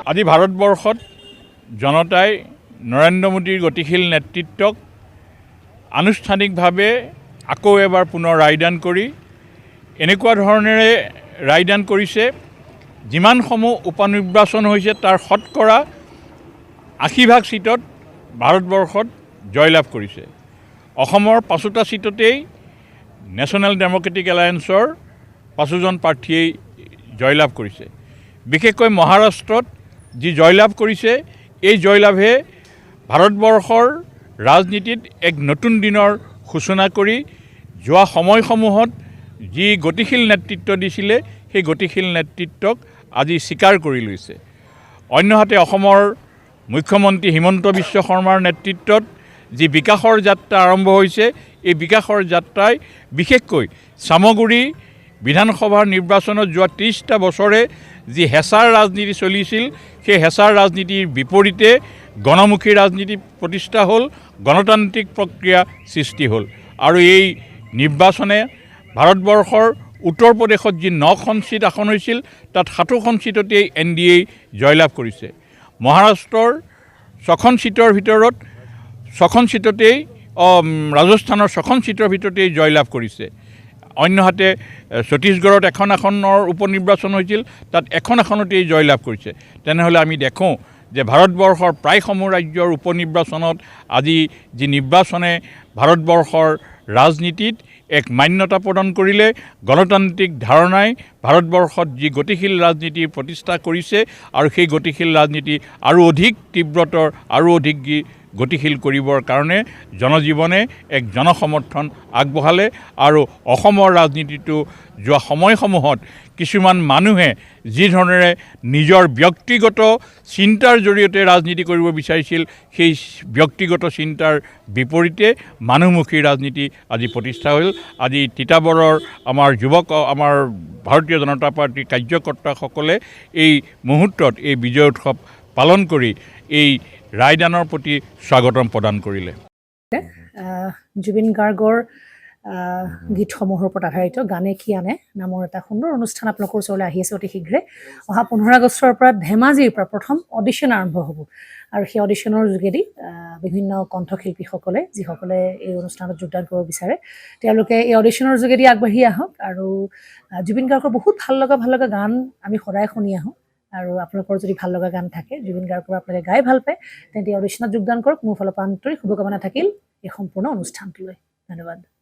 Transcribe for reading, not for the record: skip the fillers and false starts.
আজি ভাৰতবৰ্ষত জনতাই নৰেন্দ্ৰ মোদীৰ গতিশীল নেতৃত্বক আনুষ্ঠানিকভাৱে আকৌ এবাৰ পুনৰ ৰায়দান কৰি এনেকুৱা ধৰণেৰে ৰায়দান কৰিছে যিমানসমূহ উপনিৰ্বাচন হৈছে তাৰ শতকৰা ৮০% সিটত ভাৰতবৰ্ষত জয়লাভ কৰিছে। অসমৰ ৫টা সিটতেই নেশ্যনেল ডেম'ক্ৰেটিক এলায়েন্সৰ ৫জন প্ৰাৰ্থীয়ে জয়লাভ কৰিছে। বিশেষকৈ মহাৰাষ্ট্ৰত যি জয়লাভ কৰিছে এই জয়লাভে ভাৰতবৰ্ষৰ ৰাজনীতিত এক নতুন দিনৰ সূচনা কৰি যোৱা সময়সমূহত যি গতিশীল নেতৃত্ব দিছিলে সেই গতিশীল নেতৃত্বক আজি স্বীকাৰ কৰি লৈছে। অন্যহাতে অসমৰ মুখ্যমন্ত্ৰী হিমন্ত বিশ্ব শৰ্মাৰ নেতৃত্বত যি বিকাশৰ যাত্ৰা আৰম্ভ হৈছে এই বিকাশৰ যাত্ৰাই বিশেষকৈ চামগুৰি বিধানসভাৰ নিৰ্বাচনত যোৱা ৩০টা বছৰে যি হেঁচাৰ ৰাজনীতি চলিছিল সেই হেঁচাৰ ৰাজনীতিৰ বিপৰীতে গণমুখী ৰাজনীতি প্ৰতিষ্ঠা হ'ল, গণতান্ত্ৰিক প্ৰক্ৰিয়া সৃষ্টি হ'ল। আৰু এই নিৰ্বাচনে ভাৰতবৰ্ষৰ উত্তৰ প্ৰদেশত যি ৯খন সিট আসন হৈছিল তাত ৭খন সিটতেই NDA জয়লাভ কৰিছে। মহাৰাষ্ট্ৰৰ ৬খন সিটৰ ভিতৰত ৬খন সিটতেই ৰাজস্থানৰ ৬খন সিটৰ ভিতৰতেই জয়লাভ কৰিছে। অন্যহাতে ছত্তীশগড়ত এখন আসনৰ উপনিৰ্বাচন হৈছিল তাত এখন আসনতেই জয়লাভ কৰিছে। তেনেহ'লে আমি দেখোঁ যে ভাৰতবৰ্ষৰ প্ৰায়সমূহ ৰাজ্যৰ উপনিৰ্বাচনত আজি যি নিৰ্বাচনে ভাৰতবৰ্ষৰ ৰাজনীতিত এক মান্যতা প্ৰদান কৰিলে, গণতান্ত্ৰিক ধাৰণাই ভাৰতবৰ্ষত যি গতিশীল ৰাজনীতি প্ৰতিষ্ঠা কৰিছে আৰু সেই গতিশীল ৰাজনীতি আৰু অধিক তীব্ৰতৰ আৰু অধিক গতিশীল কৰিবৰ কাৰণে জনজীৱনে এক জনসমৰ্থন আগবঢ়ালে। আৰু অসমৰ ৰাজনীতিটো যোৱা সময়সমূহত কিছুমান মানুহে যি ধৰণেৰে নিজৰ ব্যক্তিগত চিন্তাৰ জৰিয়তে ৰাজনীতি কৰিব বিচাৰিছিল সেই ব্যক্তিগত চিন্তাৰ বিপৰীতে মানুহমুখী ৰাজনীতি আজি প্ৰতিষ্ঠা হ'ল। আজি তিতাবৰৰ আমাৰ আমাৰ ভাৰতীয় জনতা পাৰ্টীৰ কাৰ্যকৰ্তাসকলে এই মুহূৰ্তত এই বিজয় উৎসৱ পালন কৰি এই ৰায়দানৰ প্ৰতি স্বাগতম প্ৰদান কৰিলে। জুবিন গাৰ্গৰ গীতসমূহৰ ওপৰত আধাৰিত গানে কি আনে নামৰ এটা সুন্দৰ অনুষ্ঠান আপোনালোকৰ ওচৰলৈ আহি আছে অতি শীঘ্ৰে। অহা 15 আগষ্টৰ পৰা ধেমাজিৰ পৰা প্ৰথম অডিশ্যন আৰম্ভ হ'ব আৰু সেই অডিশ্যনৰ যোগেদি বিভিন্ন কণ্ঠশিল্পীসকলে যিসকলে এই অনুষ্ঠানত যোগদান কৰিব বিচাৰে তেওঁলোকে এই অডিশ্যনৰ যোগেদি আগবাঢ়ি আহক। আৰু জুবিন গাৰ্গৰ বহুত ভাল লগা গান আমি সদায় শুনি আহোঁ আৰু আপোনালোকৰ যদি ভাল লগা গান থাকে জুবিন গাৰ্গৰ আপোনালোকে গাই ভাল পায় তেন্তে অডিশ্যনত যোগদান কৰক। মোৰ ফালৰ পৰা আন্তৰিক শুভকামনা থাকিল এই সম্পূৰ্ণ অনুষ্ঠানটোলৈ। ধন্যবাদ।